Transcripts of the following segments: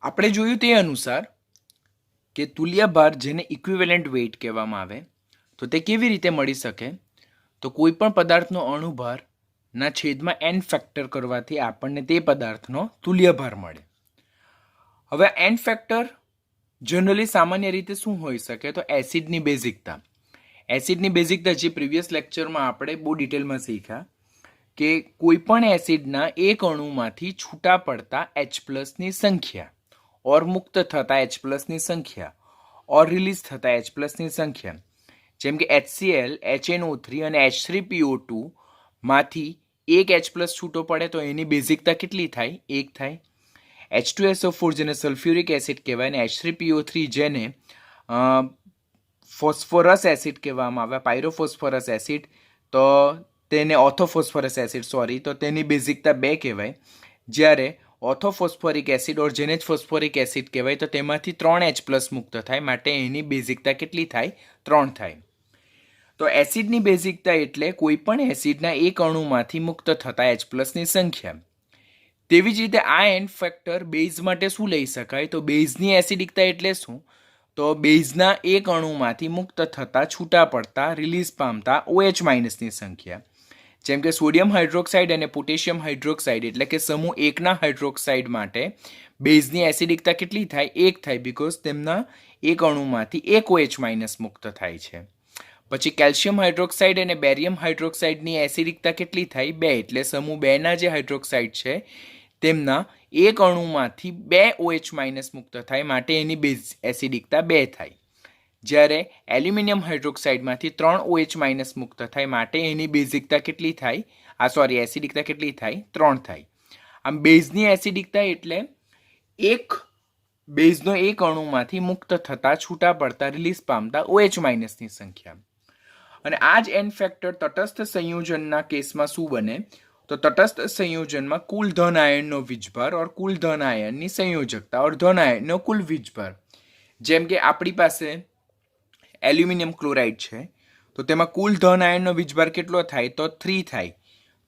આપણે જોયું તે અનુસાર કે તુલ્ય ભાર જેને ઇક્વિવેલન્ટ વેઇટ કહેવામાં આવે તો તે કેવી રીતે મળી શકે તો કોઈ પણ પદાર્થનો અણુભારના છેદમાં n ફેક્ટર કરવાથી આપણને તે પદાર્થનો તુલ્ય ભાર મળે. હવે n ફેક્ટર જનરલી સામાન્ય રીતે શું હોઈ શકે તો એસિડની બેઝિકતા. એસિડની બેઝિકતા જે પ્રીવિયસ લેક્ચરમાં આપણે બહુ ડિટેલમાં શીખ્યા કે કોઈ પણ એસિડના એક અણુમાંથી છૂટા પડતા H+ની સંખ્યા ઓર મુક્ત થતા H+ની સંખ્યા ઓર રિલીઝ થતા H+ની સંખ્યા, જેમ કે HCl, HNO3 અને H3PO2 માંથી એક H+ છૂટો પડે તો એની બેઝિકતા કેટલી થાય? 1 થાય. H2SO4 જેને સલ્ફ્યુરિક એસિડ કહેવાય અને H3PO3 જેને ફોસ્ફરસ એસિડ કહેવામાં આવે, પાયરોફોસ્ફરસ એસિડ, તો તેને ઓર્થોફોસ્ફરસ એસિડ તો તેની બેઝિકતા 2 કહેવાય. જ્યારે ઓર્થોફોસ્ફોરિક એસિડ ઓર જેને જ ફોસ્ફોરિક એસિડ કહેવાય તો તેમાંથી 3 H+ મુક્ત થાય, માટે એની બેઝિકતા કેટલી થાય? 3 થાય. તો એસિડની બેઝિકતા એટલે કોઈ પણ એસિડના એક અણુમાંથી મુક્ત થતા H+ની સંખ્યા. તેવી જ રીતે આ n ફેક્ટર બેઝ માટે શું લઈ શકાય તો બેઝની એસિડિકતા એટલે શું તો બેઝના એક અણુમાંથી મુક્ત થતા છૂટા પડતા રિલીઝ પામતા OH- ની સંખ્યા. જેમ કે સોડિયમ હાઇડ્રોક્સાઇડ અને પોટેશિયમ હાઇડ્રોક્સાઇડ એટલે કે સમૂહ 1ના હાઇડ્રોક્સાઇડ માટે બેઝની એસિડિકતા કેટલી થાય? 1 થાય, બીકોઝ તેમના એક અણુમાંથી એક OH- મુક્ત થાય છે. પછી કેલ્શિયમ હાઇડ્રોક્સાઇડ અને બેરિયમ હાઇડ્રોક્સાઇડની એસિડિકતા કેટલી થાય? 2, એટલે સમૂહ 2ના જે હાઇડ્રોક્સાઇડ છે તેમના એક અણુમાંથી 2 OH- મુક્ત થાય, માટે એની બેઝ એસિડિકતા 2 થાય. જ્યારે એલ્યુમિનિયમ હાઇડ્રોક્સાઇડમાંથી 3 OH- મુક્ત થાય, માટે એની બેઝિકતા કેટલી થાય? એસિડિકતા કેટલી થાય? 3 થાય. આમ બેઝની એસિડિકતા એટલે બેઝનો એક અણુમાંથી મુક્ત થતા છૂટા પડતા રિલીઝ પામતા OH- સંખ્યા. અને આ જ n ફેક્ટર તટસ્થ સંયોજનના કેસમાં શું બને તો તટસ્થ સંયોજનમાં કુલ ધન આયનનો વીજભાર ઓર કુલ ધન આયનની સંયોજકતા ઓર ધન આયનનો કુલ વીજભાર. જેમ કે આપણી પાસે એલ્યુમિનિયમ ક્લોરાઇડ છે તો તેમાં કુલ ધન આયનનો વીજભાર કેટલો થાય તો 3 થાય.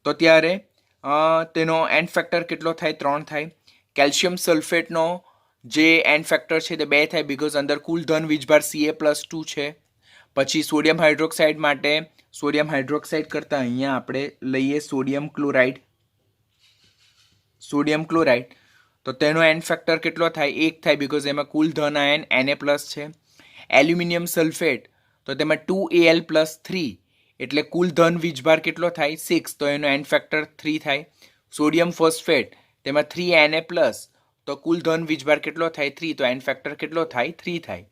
તો ત્યારે તેનો n ફેક્ટર કેટલો થાય? 3 થાય. કેલ્શિયમ સલ્ફેટનો જે n ફેક્ટર છે તે 2 થાય, બીકોઝ અંદર કુલ ધન વીજભાર Ca+2 છે. પછી સોડિયમ હાઇડ્રોક્સાઇડ માટે સોડિયમ હાઇડ્રોક્સાઇડ કરતાં અહીંયા આપણે લઈએ સોડિયમ ક્લોરાઇડ તો તેનો n ફેક્ટર કેટલો થાય? 1 થાય, બીકોઝ એમાં કુલ ધન આયન Na+ છે. એલ્યુમિનિયમ સલ્ફેટ તો તેમાં 2Al+3 એટલે કુલ ધન વીજભાર કેટલો થાય? 6, તો એનો n ફેક્ટર 3 થાય. સોડિયમ ફોસ્ફેટ તેમાં 3Na+, તો કુલ ધન વીજભાર કેટલો થાય? 3, તો n ફેક્ટર કેટલો થાય? 3 થાય.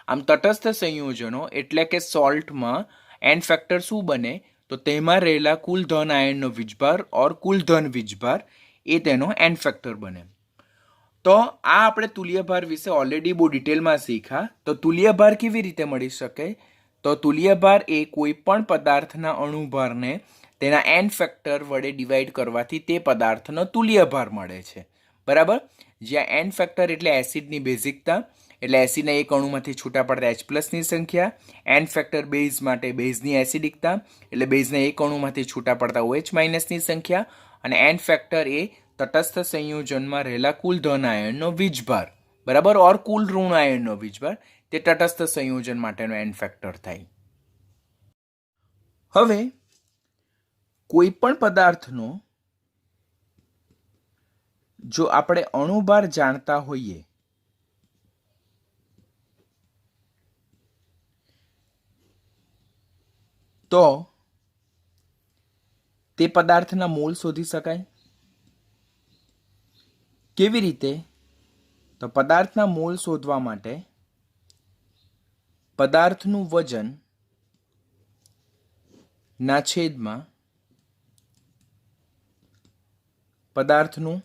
આમ તટસ્થ સંયોજનો એટલે કે સોલ્ટમાં n ફેક્ટર શું બને તો તેમાં રહેલા કુલ ધન આયનનો વીજભાર ઓર કુલ ધન વીજભાર એ તેનો n ફેક્ટર બને. તો આ આપણે તુલ્યભાર વિશે ઓલરેડી બહુ ડિટેલમાં શીખ્યા. તો તુલ્યભાર કેવી રીતે મળી શકે તો તુલ્યભાર એ કોઈ પણ પદાર્થના અણુભારને તેના n ફેક્ટર વડે ડિવાઈડ કરવાથી તે પદાર્થનો તુલ્યભાર મળે છે. બરાબર? જ્યાં n ફેક્ટર એટલે એસિડની બેઝિકતા, એટલે એસિડના એક અણુમાંથી છૂટા પડતા H+ની સંખ્યા. n ફેક્ટર બેઝ માટે બેઝની એસિડિકતા, એટલે બેઝના એક અણુમાંથી છૂટા પડતા OH- ની સંખ્યા. અને n ફેક્ટર એ તટસ્થ સંયોજનમાં રહેલા કુલ ધન આયનનો વીજભાર, બરાબર, ઓર કુલ ઋણ આયનનો વીજભાર, તે તટસ્થ સંયોજન માટેનો n ફેક્ટર થાય. હવે કોઈ પણ પદાર્થનો જો આપણે અણુભાર જાણતા હોઈએ તો તે પદાર્થના મોલ શોધી શકાય. કેવી રીતે તો પદાર્થના મોલ શોધવા માટે પદાર્થનું વજન ના છેદમાં પદાર્થનું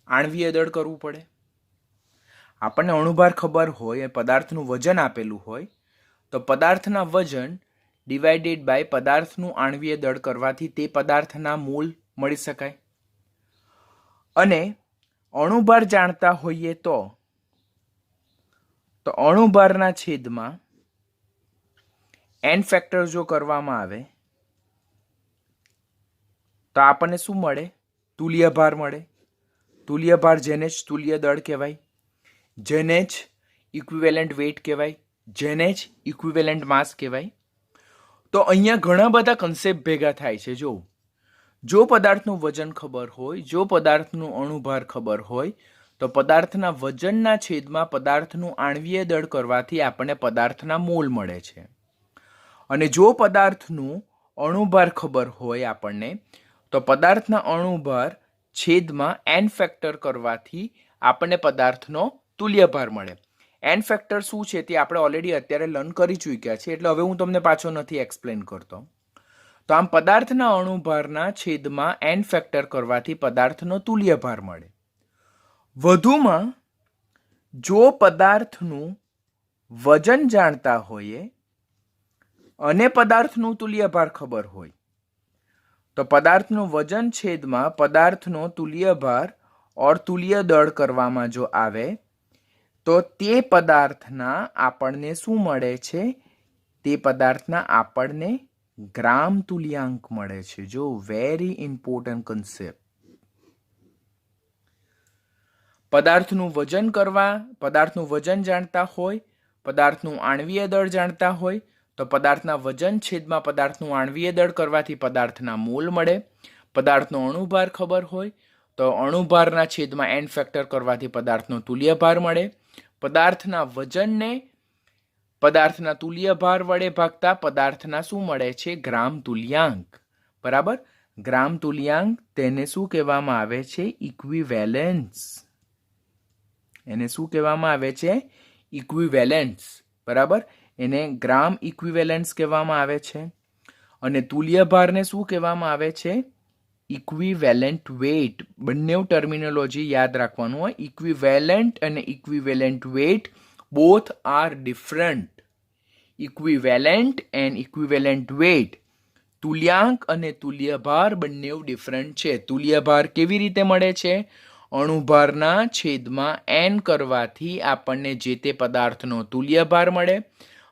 આણ્વીય દળ કરવું પડે. આપણને અણુભાર ખબર હોય, પદાર્થનું વજન આપેલું હોય તો પદાર્થના વજન ડિવાઇડેડ બાય પદાર્થનું આણ્વીય દળ કરવાથી તે પદાર્થના મોલ મળી શકાય. અને અણુભાર જાણતા હોઈએ તો અણુભારના છેદમાં n ફેક્ટર જો કરવામાં આવે તો આપણને શું મળે? તુલ્યભાર મળે. તુલ્ય ભાર જેને જ તુલ્ય દળ કહેવાય, જેને જ ઇક્વિવેલન્ટ વેટ કહેવાય, જેને જ ઇક્વિવેલન્ટ માસ કહેવાય. તો અહીંયા ઘણા બધા કન્સેપ્ટ ભેગા થાય છે. જો પદાર્થનું વજન ખબર હોય, જો પદાર્થનું અણુભાર ખબર હોય, તો પદાર્થના વજનના છેદમાં પદાર્થનું આણ્વીય દળ કરવાથી આપણને પદાર્થના મોલ મળે છે. અને જો પદાર્થનું અણુભાર ખબર હોય આપણને, તો પદાર્થના અણુભાર છેદમાં એન ફેક્ટર કરવાથી આપણને પદાર્થનો તુલ્યભાર મળે. એન ફેક્ટર શું છે તે આપણે ઓલરેડી અત્યારે લર્ન કરી ચૂક્યા છે, એટલે હવે હું તમને પાછો નથી એક્સપ્લેન કરતો. તો આમ પદાર્થના અણુભારના છેદમાં એન ફેક્ટર કરવાથી પદાર્થનો તુલ્યભાર મળે. વધુમાં જો પદાર્થનું વજન જાણતા હોઈએ અને પદાર્થનું તુલ્યભાર ખબર હોય, તો પદાર્થનું વજન છેદમાં પદાર્થનો તુલ્યભાર ઓર તુલ્ય દળ કરવામાં જો આવે, તો તે પદાર્થના આપણને શું મળે છે? તે પદાર્થના આપણને ગ્રામ તુલ્યાંક મળે છે. જો વેરી ઇમ્પોર્ટન્ટ કન્સેપ્ટ. પદાર્થનું વજન કરવા, પદાર્થનું વજન જાણતા હોય, પદાર્થનું આણ્વીય દળ જાણતા હોય, તો પદાર્થના વજન છેદમાં પદાર્થનું આણ્વીય દળ કરવાથી પદાર્થના મોલ મળે. પદાર્થનો અણુભાર ખબર હોય તો અણુભારના છેદમાં એન ફેક્ટર કરવાથી પદાર્થનો તુલ્યભાર મળે. પદાર્થના વજનને પદાર્થના તુલ્યભાર વડે ભાગતા પદાર્થના શું મળે છે? ગ્રામ તુલ્યાંક. બરાબર? ગ્રામ તુલ્યાંક તેને શું કહેવામાં આવે છે? ઇક્વિવેલેન્સ. એને શું કહેવામાં આવે છે? ઇક્વિવેલેન્સ. બરાબર? એને ગ્રામ ઇક્વિવેલેન્સ કહેવામાં આવે છે. અને તુલ્યભારને શું કહેવામાં આવે છે? Equivalent wet. બંને ટર્મિનોલોજી યાદ રાખવાનું હોય. ઇક્વિવેલન્ટ અને equivalent weight both are different. Equivalent and equivalent weight, તુલ્યાંક અને તુલ્યભાર બંને ડિફરન્ટ છે. તુલ્યભાર કેવી રીતે મળે છે? અણુભારના છેદમાં એન કરવાથી આપણને જે તે પદાર્થનો તુલ્યભાર મળે,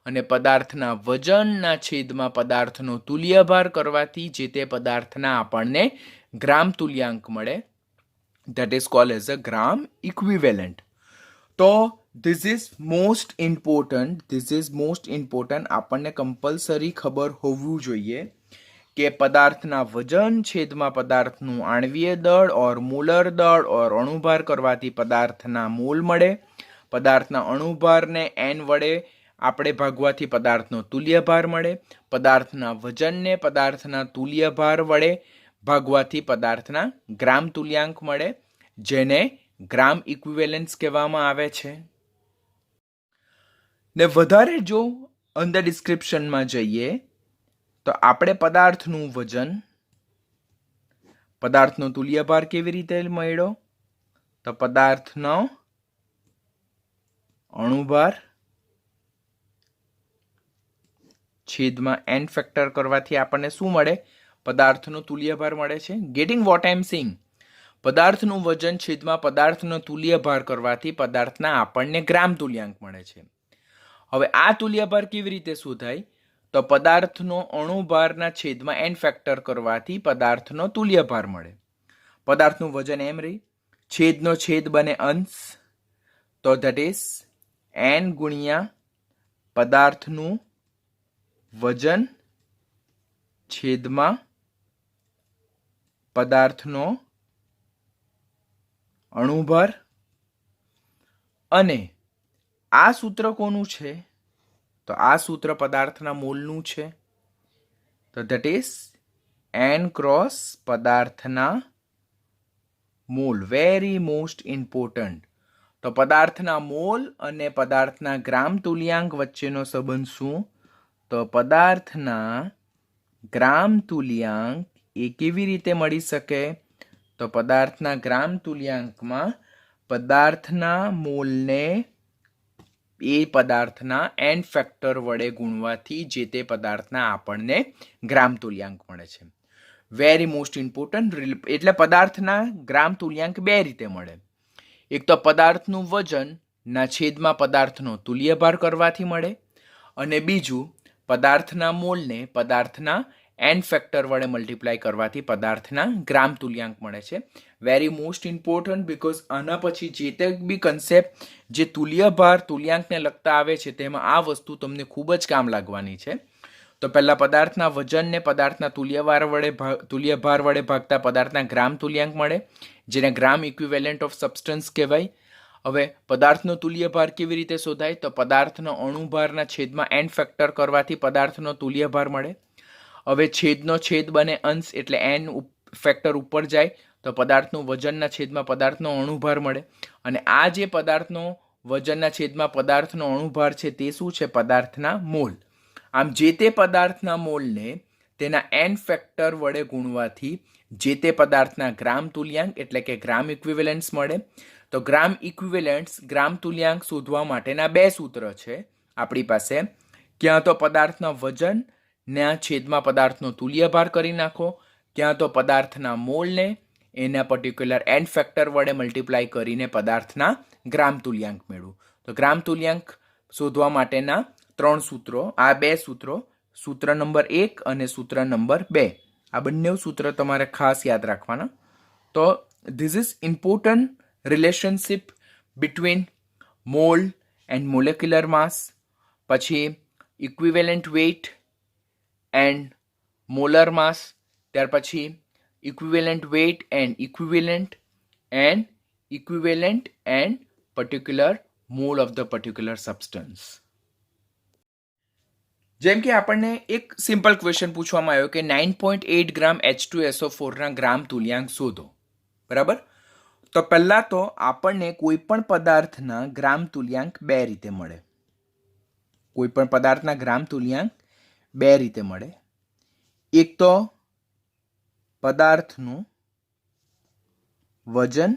અને પદાર્થના વજનના છેદમાં પદાર્થનો તુલ્યભાર કરવાથી જે તે પદાર્થના આપણને ગ્રામ તુલ્યાંક મળે. That is called as a gram equivalent. તો ધીસ ઇઝ મોસ્ટ ઇમ્પોર્ટન્ટ. આપણને કમ્પલસરી ખબર હોવું જોઈએ કે પદાર્થના વજન છેદમાં પદાર્થનું આણ્વીય દળ ઓર મોલર દળ ઓર અણુભાર કરવાથી પદાર્થના મોલ મળે. પદાર્થના અણુભારને એન વડે આપણે ભાગવાથી પદાર્થનો તુલ્યભાર મળે. પદાર્થના વજનને પદાર્થના તુલ્યભાર વડે ભાગવાથી પદાર્થના ગ્રામ તુલ્યાંક મળે, જેને ગ્રામ ઇક્વિવેલન્સ કહેવામાં આવે છે. ને વધારે જો અંદર ડિસ્ક્રિપ્શનમાં જઈએ તો આપણે પદાર્થનું વજન, પદાર્થનો તુલ્યભાર કેવી રીતે મળ્યો? તો પદાર્થનો અણુભાર છેદમાં એન ફેક્ટર કરવાથી આપણને શું મળે? પદાર્થનો તુલ્યભાર મળે છે. Getting what I am saying? પદાર્થનું વજન છેદમાં પદાર્થનો તુલ્યભાર કરવાથી પદાર્થના આપણને ગ્રામ તુલ્યાંક મળે છે. હવે આ તુલ્યભાર કેવી રીતે શોધાય? તો પદાર્થનો અણુભારના છેદમાં એન ફેક્ટર કરવાથી પદાર્થનો તુલ્યભાર મળે. પદાર્થનું વજન એમ રહી, છેદનો છેદ બને અંશ, તો ધેટ ઇઝ એન ગુણ્યા પદાર્થનું વજન છેદમાં પદાર્થનો અણુભાર. અને આ સૂત્ર કોનું છે? તો આ સૂત્ર પદાર્થના મોલનું છે. તો ધેટ ઇઝ એન ક્રોસ પદાર્થના મોલ. Very most important. તો પદાર્થના મોલ અને પદાર્થના ગ્રામ તુલ્યાંક વચ્ચેનો સંબંધ શું? તો પદાર્થના ગ્રામ તુલ્યાંક એ કેવી રીતે મળી શકે? તો પદાર્થના ગ્રામ તુલ્યાંકમાં પદાર્થના મોલને એ પદાર્થના એન ફેક્ટર વડે ગુણવાથી જે તે પદાર્થના આપણને ગ્રામ તુલ્યાંક મળે છે. Very most important. એટલે પદાર્થના ગ્રામ તુલ્યાંક બે રીતે મળે. એક તો પદાર્થનું વજન ના છેદમાં પદાર્થનો તુલ્યભાર કરવાથી મળે, અને બીજું પદાર્થના મોલને પદાર્થના એન ફેક્ટર વડે મલ્ટીપ્લાય કરવાથી પદાર્થના ગ્રામ તુલ્યાંક મળે છે. વેરી મોસ્ટ ઇમ્પોર્ટન્ટ, બિકોઝ આના પછી જે તે બી કન્સેપ્ટ જે તુલ્યભાર તુલ્યાંકને લગતા આવે છે તેમાં આ વસ્તુ તમને ખૂબ જ કામ લાગવાની છે. તો પહેલા પદાર્થના વજનને પદાર્થના તુલ્યભાર વડે ભાગતા પદાર્થના ગ્રામ તુલ્યાંક મળે, જેને ગ્રામ ઇક્વિવેલન્ટ ઓફ સબસ્ટન્સ કહેવાય. હવે પદાર્થનો તુલ્યભાર કેવી રીતે શોધાય? તો પદાર્થનો અણુભારના છેદમાં એન ફેક્ટર કરવાથી પદાર્થનો તુલ્યભાર મળે. હવે છેદનો છેદ બને અંશ, એટલે એન ફેક્ટર ઉપર જાય તો પદાર્થનું વજનના છેદમાં પદાર્થનો અણુભાર મળે. અને આ જે પદાર્થનો વજનના છેદમાં પદાર્થનો અણુભાર છે તે શું છે? પદાર્થના મોલ. આમ જે તે પદાર્થના મોલને તેના એન ફેક્ટર વડે ગુણવાથી જે તે પદાર્થના ગ્રામ તુલ્યાંક એટલે કે ગ્રામ ઇક્વિવેલન્સ મળે. તો ગ્રામ ઇક્વિવેલન્સ ગ્રામ તુલ્યાંક શોધવા માટેના બે સૂત્ર છે આપણી પાસે. ક્યાં તો પદાર્થના વજનના છેદમાં પદાર્થનો તુલ્યભાર કરી નાખો, ક્યાં તો પદાર્થના મોલને એના પર્ટિક્યુલર એન ફેક્ટર વડે મલ્ટીપ્લાય કરીને પદાર્થના ગ્રામ તુલ્યાંક મેળવું. તો ગ્રામ તુલ્યાંક શોધવા માટેના ત્રણ સૂત્રો, આ બે સૂત્રો, સૂત્ર નંબર 1 અને સૂત્ર નંબર 2, આ બંને સૂત્ર તમારે ખાસ યાદ રાખવાના. તો this is important relationship between mole and molecular mass, પછી equivalent weight and molar mass, ત્યાર પછી equivalent weight and equivalent and particular mole of the particular substance. જેમ કે આપણને એક સિમ્પલ ક્વેશ્ચન પૂછવામાં આવ્યો કે 9.8 ગ્રામ H2SO4 ના ગ્રામ તુલ્યાંક શોધો. બરાબર? તો પહેલા તો આપણને કોઈ પણ પદાર્થના ગ્રામ તુલ્યાંક બે રીતે મળે. કોઈ પણ પદાર્થના ગ્રામ તુલ્યાંક બે રીતે મળે. એક તો પદાર્થનું વજન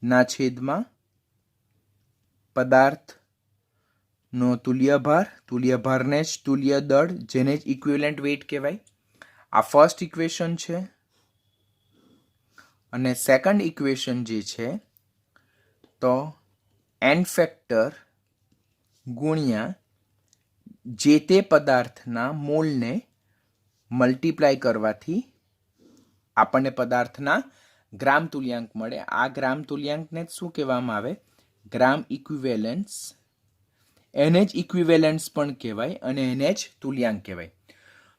ના છેદમાં પદાર્થનો તુલ્યભારને જ તુલ્ય દળ, જેને જ ઇક્વિવેલન્ટ વેઇટ કહેવાય. આ ફર્સ્ટ ઇક્વેશન છે. અને સેકન્ડ ઇક્વેશન જે છે તો એન ફેક્ટર ગુણ્યા જે તે પદાર્થના મોલને મલ્ટીપ્લાય કરવાથી આપણને પદાર્થના ગ્રામ તુલ્યાંક મળે. આ ગ્રામ તુલ્યાંકને જ શું કહેવામાં આવે? ગ્રામ ઇક્વિવેલન્સ. એને જ ઇક્વિવેલન્સ પણ કહેવાય અને એને જ તુલ્યાંક કહેવાય.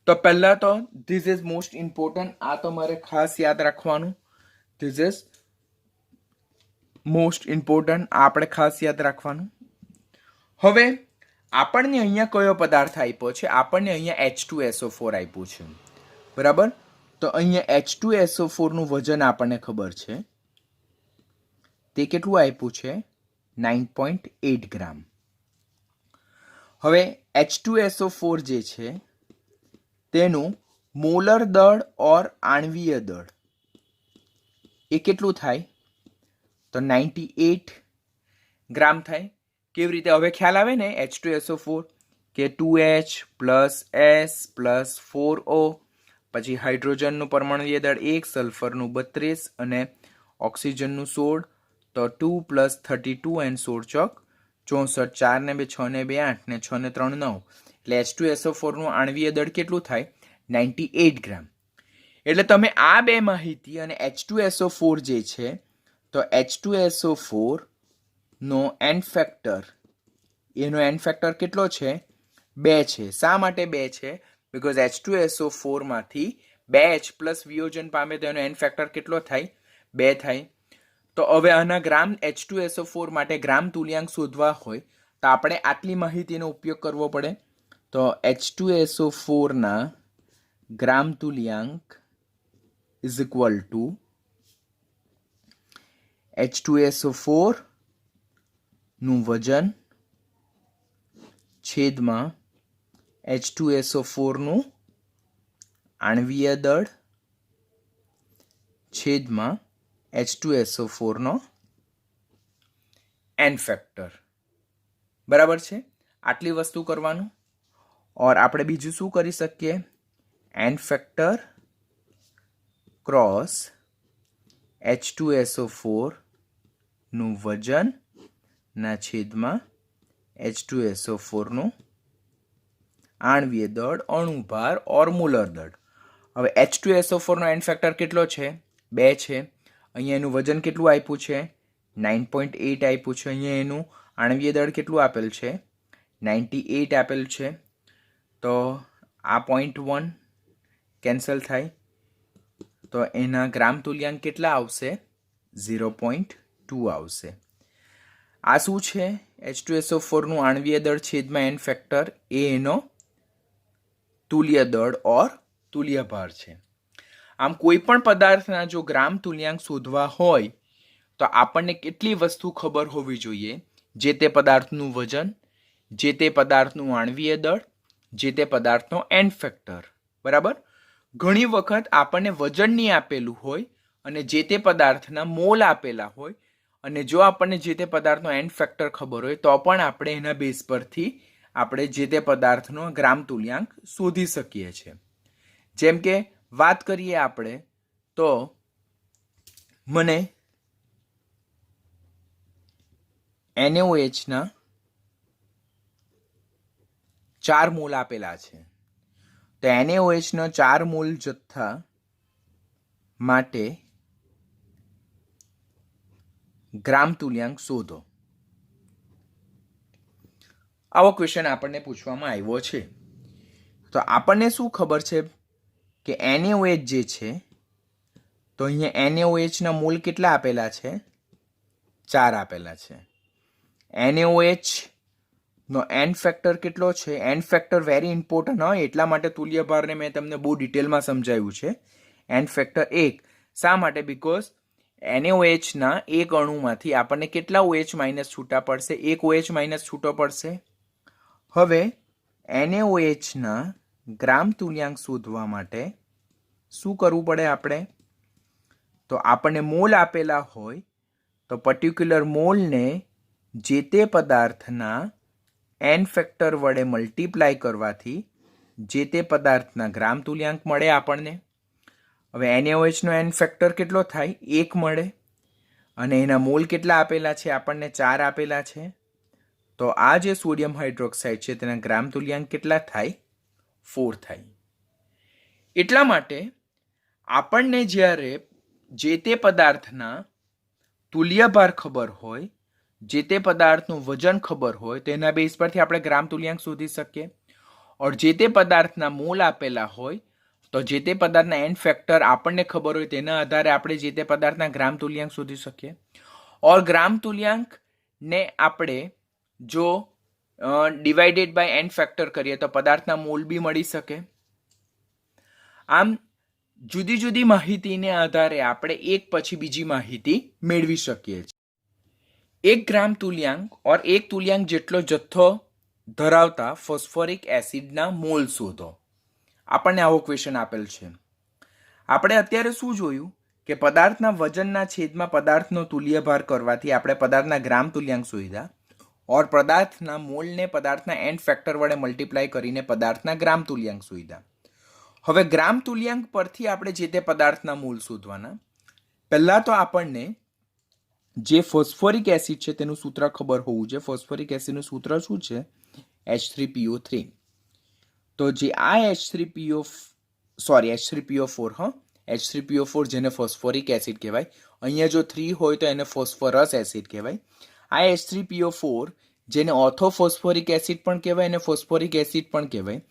તો પહેલાં તો ધીસ ઇઝ મોસ્ટ ઇમ્પોર્ટન્ટ, આ તમારે ખાસ યાદ રાખવાનું. ધીસ ઇઝ મોસ્ટ ઇમ્પોર્ટન્ટ, આ આપણે ખાસ યાદ રાખવાનું. હવે આપણને અહીંયા કયો પદાર્થ આપ્યો છે? આપણને અહીંયા H2SO4 આપ્યું છે. બરાબર? તો અહીંયા H2SO4 નું વજન આપણને ખબર છે. તે કેટલું આપ્યું છે? 9.8 ગ્રામ. હવે H2SO4 જે છે તેનું મોલર દળ ઓર આણ્વીય દળ એ કેટલું થાય? તો 98 ગ્રામ થાય. કેવી રીતે? હવે ખ્યાલ આવે ને H2SO4 કે 2H plus S plus 4O, પછી હાઇડ્રોજનનું પરમાણુય દળ 1, સલ્ફરનું 32 અને ઓક્સિજનનું 16. તો 2 પ્લસ 32 એન્ડ 16 ચોક 64, 4 ને 2 6 ને 2 8 ને 6 ને 3 9. એટલે H2SO4 નું આણ્વીય દળ કેટલું થાય? 98 ગ્રામ. એટલે તમે આ બે માહિતી અને H2SO4 જે છે તો H2SO4 નો એન ફેક્ટર, એનો એન ફેક્ટર કેટલો છે? 2 છે. શા માટે 2 છે? બીકોઝ H2SO4 માંથી 2H પ્લસ વિયોજન પામે તો એનો એન ફેક્ટર કેટલો થાય? 2 થાય. તો હવે આના ગ્રામ H2SO4 માટે ગ્રામ તુલ્યાંક શોધવા હોય તો આપણે આટલી માહિતીનો ઉપયોગ કરવો પડે. તો H2SO4 ના ગ્રામ તુલ્યાંક ઇઝ ઇક્વલ ટુ H2SO4 નું વજન છેદમાં H2SO4 નું આણ્વીય દળ છેદમાં H2SO4 નો એન ફેક્ટર. બરાબર છે? આટલી વસ્તુ કરવાનું. ઓર આપણે બીજું શું કરી શકીએ? એન ફેક્ટર ક્રોસ H2SO4 નું વજન ના છેદમાં H2SO4 નું આણવીય દળ, અણુભાર ઓર મોલર દળ. હવે H2SO4 નો એન ફેક્ટર કેટલો છે? 2 છે. અહીંયા એનું વજન કેટલું આપ્યું છે? 9.8 આપ્યું છે. અહીંયા એનું આણવીય દળ કેટલું આપેલ છે? 98 આપેલ છે. તો આ 0.1 કેન્સલ થાય, તો એના ગ્રામ તુલ્યાંક કેટલા આવશે? 0.2 આવશે. આ શું છે? H2SO4 નું આણવીય દળ છેદમાં એન ફેક્ટર, એ એનો તુલ્ય દળ ઓર તુલ્ય ભાર છે. આમ કોઈ પણ પદાર્થના જો ગ્રામ તુલ્યાંક શોધવા હોય તો આપણને કેટલી વસ્તુ ખબર હોવી જોઈએ? જે તે પદાર્થનું વજન, જે તે પદાર્થનું આણવીય દળ, જે તે પદાર્થનો એન ફેક્ટર. બરાબર? ઘણી વખત આપણને વજન નહીં આપેલું હોય અને જે તે પદાર્થના મોલ આપેલા હોય, અને જો આપણને જે તે પદાર્થનો એન ફેક્ટર ખબર હોય તો પણ આપણે એના બેઝ પરથી આપણે જે તે પદાર્થનો ગ્રામ તુલ્યાંક શોધી શકીએ છીએ. જેમ કે વાત કરીએ આપણે તો મને NaOH ના 4 મોલ આપેલા છે. તો NaOH ના 4 મોલ જથ્થા માટે ગ્રામ તુલ્યાંક શોધો. આવો ક્વેશ્ચન આપણને પૂછવામાં આવ્યો છે. તો આપણને શું ખબર છે કે NaOH જે છે, તો અહીંયા NaOH ના મોલ કેટલા આપેલા છે? 4 આપેલા છે. NaOH નો એન ફેક્ટર કેટલો છે? એન ફેક્ટર વેરી ઇમ્પોર્ટન્ટ હોય, એટલા માટે તુલ્ય ભારને મેં તમને બહુ ડિટેલમાં સમજાવ્યું છે. N factor 1. શા માટે? બીકોઝ NaOH ના એક અણુમાંથી આપણને કેટલા OH માઇનસ છૂટા પડશે? એક OH માઇનસ છૂટો પડશે. હવે NaOH ના ગ્રામ તુલ્યાંક શોધવા માટે શું કરવું પડે આપણે? તો આપણને મોલ આપેલા હોય તો પર્ટિક્યુલર મોલને જે તે પદાર્થના એન ફેક્ટર વડે મલ્ટીપ્લાય કરવાથી જે તે પદાર્થના ગ્રામ તુલ્યાંક મળે આપણને. હવે NaOH નો એન ફેક્ટર કેટલો થાય? 1 મળે. અને એના મોલ કેટલા આપેલા છે? આપણને 4 આપેલા છે. તો આ જે સોડિયમ હાઇડ્રોક્સાઇડ છે તેના ગ્રામ તુલ્યાંક કેટલા થાય? 4 થાય. એટલા માટે આપણને જ્યારે જે તે પદાર્થના તુલ્યભાર ખબર હોય, જે તે પદાર્થનું વજન ખબર હોય, તેના બેઝ પરથી આપણે ગ્રામ તુલ્યાંક શોધી શકીએ. ઓર જે તે પદાર્થના મોલ આપેલા હોય તો જે તે પદાર્થના એન ફેક્ટર આપણને ખબર હોય તેના આધારે આપણે જે તે પદાર્થના ગ્રામ તુલ્યાંક શોધી શકીએ. ઓર ગ્રામ તુલ્યાંક ને આપણે જો ડિવાઇડેડ બાય એન ફેક્ટર કરીએ તો પદાર્થના મોલ બી મળી શકે. આમ જુદી જુદી માહિતીને આધારે આપણે એક પછી બીજી માહિતી મેળવી શકીએ છીએ. એક ગ્રામ તુલ્યાંક ઓર એક તુલ્યાંક જેટલો જથ્થો ધરાવતા ફોસ્ફોરિક એસિડના મોલ શોધો. આપણને આવો ક્વેશ્ચન આપેલ છે. આપણે અત્યારે શું જોયું કે પદાર્થના વજનના છેદમાં પદાર્થનો તુલ્યભાર કરવાથી આપણે પદાર્થના ગ્રામ તુલ્યાંક શોધ્યા, ઓર પદાર્થના મોલને પદાર્થના એન ફેક્ટર વડે મલ્ટીપ્લાય કરીને પદાર્થના ગ્રામ તુલ્યાંક શોધ્યા. હવે ગ્રામ તુલ્યાંક પરથી આપણે જે તે પદાર્થના મોલ શોધવાના. પહેલા તો આપણને જે ફોસ્ફોરિક એસિડ છે તેનું સૂત્ર ખબર હોવું જોઈએ. ફોસ્ફોરિક એસિડનું સૂત્ર શું છે? H3PO3. તો જે આ H3PO4 H3PO4 જેને ફોસ્ફોરિક એસિડ કહેવાય, અહીંયા જો 3 હોય તો એને ફોસ્ફરસ એસિડ કહેવાય. આ H3PO4 જેને ઓર્થોફોસ્ફોરિક એસિડ પણ કહેવાય અને ફોસ્ફોરિક એસિડ પણ કહેવાય.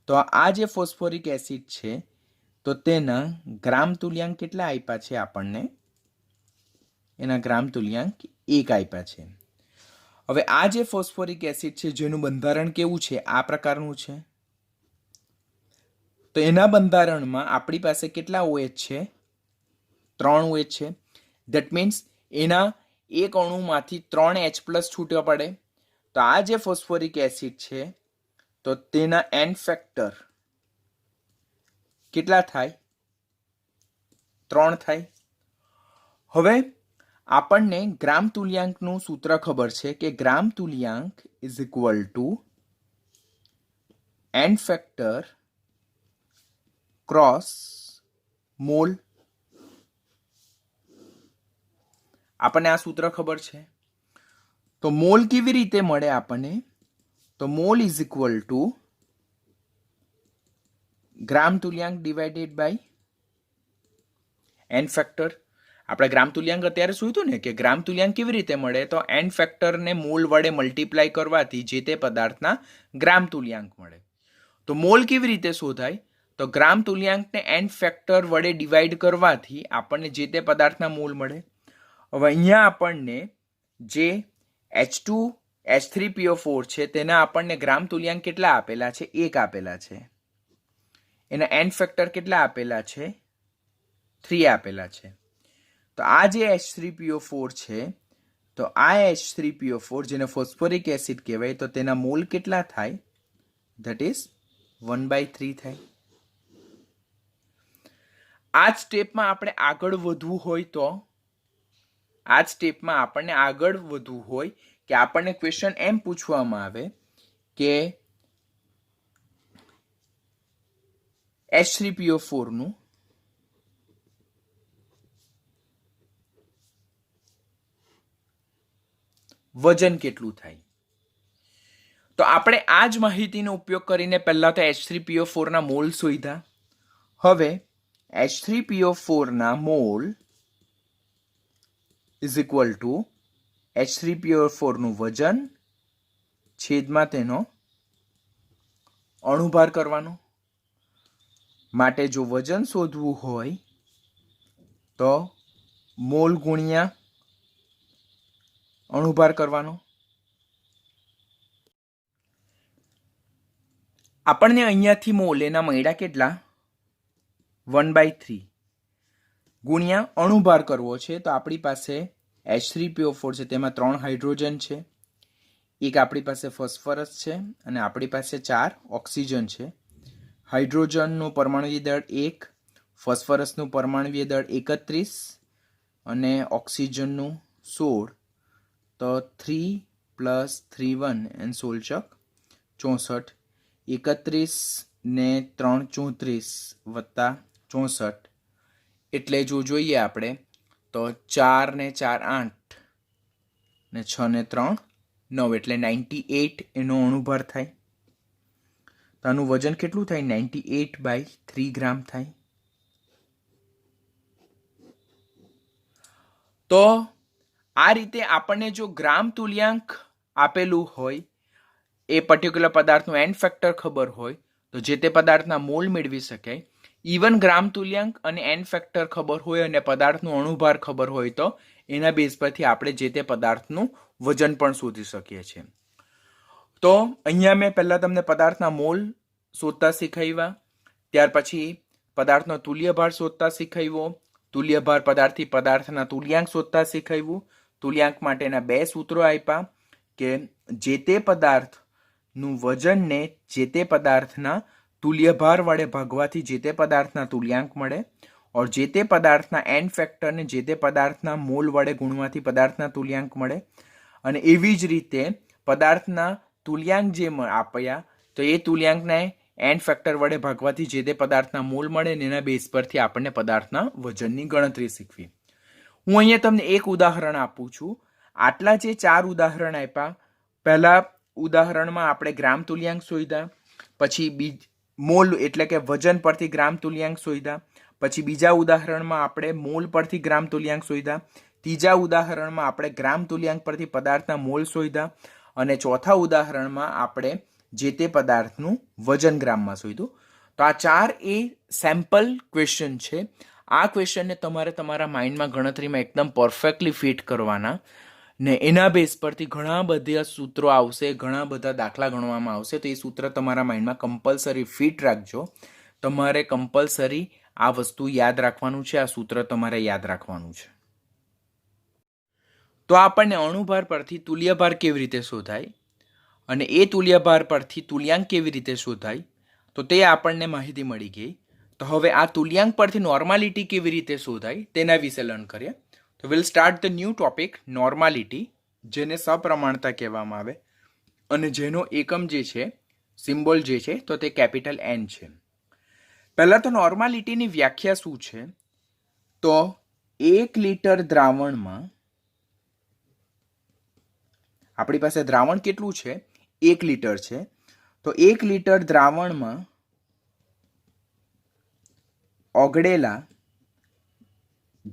તો આ જે ફોસ્ફોરિક એસિડ છે તો તેના ગ્રામ તુલ્યાંક કેટલા આપ્યા છે આપણને? એના ગ્રામ તુલ્યાંક 1 આપ્યા છે. હવે આ જે ફોસ્ફોરિક એસિડ છે જેનું બંધારણ કેવું છે? આ પ્રકારનું છે. તો એના બંધારણમાં આપણી પાસે કેટલા OH છે? 3 OH છે. ધેટ મીન્સ એના એક અણુમાંથી 3 H+ છૂટવા પડે. તો આ જે ફોસ્ફોરિક એસિડ છે તો તેના એન ફેક્ટર કેટલા થાય? 3 થાય. હવે આપણને ગ્રામ તુલ્યાંકનું સૂત્ર ખબર છે કે ગ્રામ તુલ્યાંક is equal to n factor cross mole. આપણને આ સૂત્ર ખબર છે. તો મોલ કેવી રીતે મળે આપણને? તો mole is equal to gram તુલ્યાંક ડિવાઇડેડ બાય એન ફેક્ટર. આપણે ગ્રામ તુલ્યાંક અત્યારે શું હતું ને કે ગ્રામ તુલ્યાંક કેવી રીતે મળે, તો એન ફેક્ટરને મોલ વડે મલ્ટીપ્લાય કરવાથી જે તે પદાર્થના ગ્રામ તુલ્યાંક મળે. તો મોલ કેવી રીતે શોધાય, તો ગ્રામ તુલ્યાંકને એન ફેક્ટર વડે ડિવાઈડ કરવાથી આપણને જે તે પદાર્થના મોલ મળે. હવે અહીંયા આપણને જે H2H3PO4 છે તેના આપણને ગ્રામ તુલ્યાંક કેટલા આપેલા છે, 1 આપેલા છે. એના એન ફેક્ટર કેટલા આપેલા છે, 3 આપેલા છે. તો આ જે H3PO4 છે, તો આ H3PO4 જેને ફોસ્ફોરિક એસિડ કહેવાય, તો તેના મોલ કેટલા થાય, ધેટ ઇઝ 1/3 થાય. આ સ્ટેપમાં આપણે આગળ વધવું હોય તો કે આપણને ક્વેશ્ચન એમ પૂછવામાં આવે કે H3PO4 નું વજન કેટલું થાય. તો આપણે આ જ માહિતીનો ઉપયોગ કરીને પહેલા તો H3PO4 ના મોલ શોધ્યા. હવે H3PO4 ના mall is equal two H3PO4 નું વજન છેદમાં તેનો અણુભાર કરવાનો. માટે જો વજન શોધવું હોય તો મોલ ગુણ્યા અણુભાર કરવાનો. આપણને અહીંયાથી મોલ એના મળ્યા કેટલા, 1/3 ગુણ્યા અણુભાર કરવો છે. તો આપણી પાસે H3PO4 છે, તેમાં 3 હાઇડ્રોજન છે, એક આપણી પાસે ફોસ્ફરસ છે અને આપણી પાસે 4 ઓક્સિજન છે. હાઇડ્રોજનનું પરમાણુય દળ 1, ફોસ્ફરસનું પરમાણુય દળ 31 અને ઓક્સિજનનું 16. તો 3 + 3 1 and 16 64. 31 ને 3 34 વત્તા 64, એટલે જો જોઈએ આપણે તો 4 ને 4 8 ને 6 ને 3 9, એટલે 98 એનો અણુભાર થાય. તો આનું વજન કેટલું થાય, 98/3 ગ્રામ થાય. તો આ રીતે આપણને જો ગ્રામ તુલ્યાંક આપેલું હોય, એ પર્ટિક્યુલર પદાર્થનું એન ફેક્ટર ખબર હોય તો જે તે પદાર્થના મોલ મેળવી શકાય. ઇવન ગ્રામ તુલ્યાંક અને એન ફેક્ટર ખબર હોય અને પદાર્થનું અણુભાર ખબર હોય તો એના બેઝ પરથી આપણે જે તે પદાર્થનું વજન પણ શોધી શકીએ છીએ. તો અહીંયા મેં પહેલા તમને પદાર્થના મોલ શોધતા શીખવ્યા, ત્યાર પછી પદાર્થનો તુલ્યભાર શોધતા શીખવ્યો, તુલ્યભાર પદાર્થથી પદાર્થના તુલ્યાંક શોધતા શીખવ્યું. તુલ્યાંક માટેના 2 સૂત્રો આપ્યા કે જે તે પદાર્થનું વજનને જે તે પદાર્થના તુલ્યભાર વડે ભાગવાથી જે તે પદાર્થના તુલ્યાંક મળે, और જે તે પદાર્થના એન ફેક્ટરને જે તે પદાર્થના મોલ વડે ગુણવાથી પદાર્થના તુલ્યાંક મળે. અને એવી જ રીતે પદાર્થના તુલ્યાંક જે આપ્યા તો એ તુલ્યાંકને એન ફેક્ટર વડે ભાગવાથી જે તે પદાર્થના મોલ મળે ને એના બેઝ પરથી આપણને પદાર્થના વજનની ગણતરી શીખવી. હું અહીંયા તમને એક ઉદાહરણ આપું છું. આટલા જે 4 ઉદાહરણ આપ્યા, પહેલા ઉદાહરણમાં આપણે ગ્રામ તુલ્યાંક શોધ્યા, પછી મોલ એટલે કે વજન પરથી ગ્રામ તુલ્યાંક શોધ્યા, પછી બીજા ઉદાહરણમાં આપણે મોલ પરથી ગ્રામ તુલ્યાંક શોધ્યા, ત્રીજા ઉદાહરણમાં આપણે ગ્રામ તુલ્યાંક પરથી પદાર્થના મોલ શોધ્યા અને ચોથા ઉદાહરણમાં આપણે જે તે પદાર્થનું વજન ગ્રામમાં શોધ્યું. તો આ 4 એ સેમ્પલ ક્વેશ્ચન છે. આ ક્વેશ્ચનને તમારે તમારા માઇન્ડમાં ગણતરીમાં એકદમ પરફેક્ટલી ફિટ કરવાના ને એના બેઝ પરથી ઘણા બધા સૂત્રો આવશે, ઘણા બધા દાખલા ગણવામાં આવશે. તો એ સૂત્ર તમારા માઇન્ડમાં કમ્પલસરી ફિટ રાખજો. તમારે કમ્પલસરી આ વસ્તુ યાદ રાખવાનું છે, આ સૂત્ર તમારે યાદ રાખવાનું છે. તો આપણને અણુભાર પરથી તુલ્યભાર કેવી રીતે શોધાય અને એ તુલ્યભાર પરથી તુલ્યાંક કેવી રીતે શોધાય, તો તે આપણને માહિતી મળી ગઈ. તો હવે આ તુલ્યાંક પરથી નોર્માલિટી કેવી રીતે શોધાય તેના વિશે લર્ન કરીએ. તો will start the new topic, normality, જેને સપ્રમાણતા કહેવામાં આવે અને જેનો એકમ જે છે, સિમ્બોલ જે છે, તો તે કેપિટલ N છે. પહેલાં તો નોર્માલિટીની વ્યાખ્યા શું છે, તો 1 લિટર દ્રાવણમાં આપણી પાસે દ્રાવણ કેટલું છે, 1 લિટર છે. તો 1 લિટર દ્રાવણમાં ઓગળેલા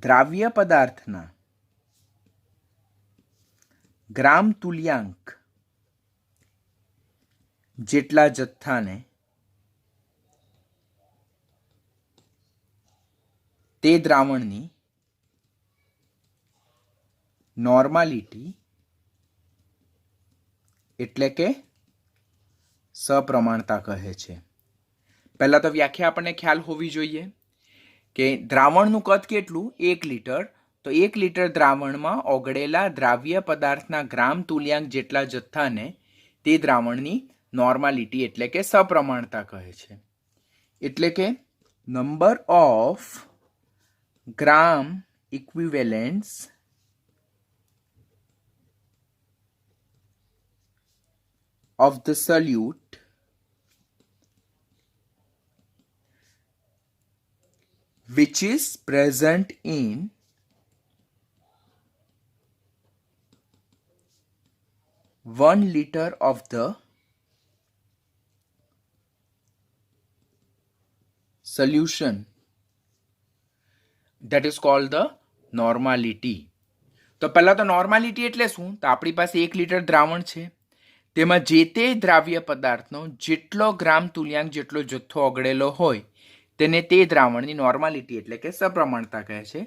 દ્રાવ્ય પદાર્થના ગ્રામ તુલ્યાંક જેટલા જથ્થાને તે દ્રાવણની નોર્માલિટી એટલે કે સપ્રમાણતા કહે છે. પહેલાં તો વ્યાખ્યા આપણને ખ્યાલ હોવી જોઈએ કે દ્રાવણનું કદ કેટલું? 1 લીટર. તો 1 લીટર દ્રાવણમાં ઓગળેલા દ્રાવ્ય પદાર્થના ગ્રામ તુલ્યાંક જેટલા જથ્થાને તે દ્રાવણની નોર્માલિટી એટલે કે સપ્રમાણતા કહે છે. એટલે કે number of gram equivalents of the solute which is present in 1 liter of the solution, that is called the normality. તો પહેલા તો નોર્માલિટી એટલે શું? તો આપણી પાસે 1 લીટર દ્રાવણ છે, તેમાં જે તે દ્રાવ્ય પદાર્થનો જેટલો ગ્રામ તુલ્યાંક જેટલો જથ્થો ઓગળેલો હોય તેને તે દ્રાવણની નોર્માલિટી એટલે કે સપ્રમાણતા કહે છે.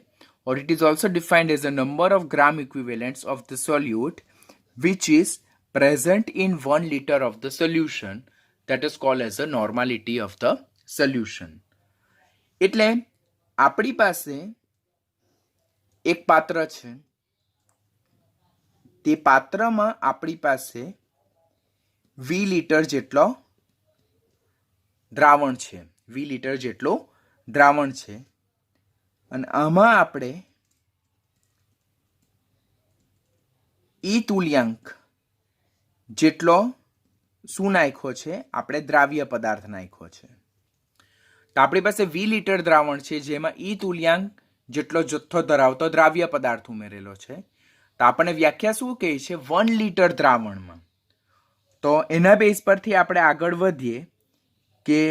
or it is also defined as the number of gram equivalents of the solute which is present in 1 liter of the solution, that is called as the normality of the solution. એટલે આપણી પાસે એક પાત્ર છે, તે પાત્રમાં આપણી પાસે 20 લીટર જેટલો દ્રાવણ છે, 20 લીટર જેટલો દ્રાવણ છે અને આમાં આપણે ઈ તુલ્યાંક જેટલો શું નાખ્યો છે? આપણે દ્રાવ્ય પદાર્થ નાખ્યો છે. તો આપણી પાસે 20 લીટર દ્રાવણ છે જેમાં ઈ તુલ્યાંક જેટલો જથ્થો ધરાવતો દ્રાવ્ય પદાર્થ ઉમેરેલો છે. તો આપણને વ્યાખ્યા શું કહે છે? 1 લીટર દ્રાવણમાં. તો એના બેઝ પરથી આપણે આગળ વધીએ કે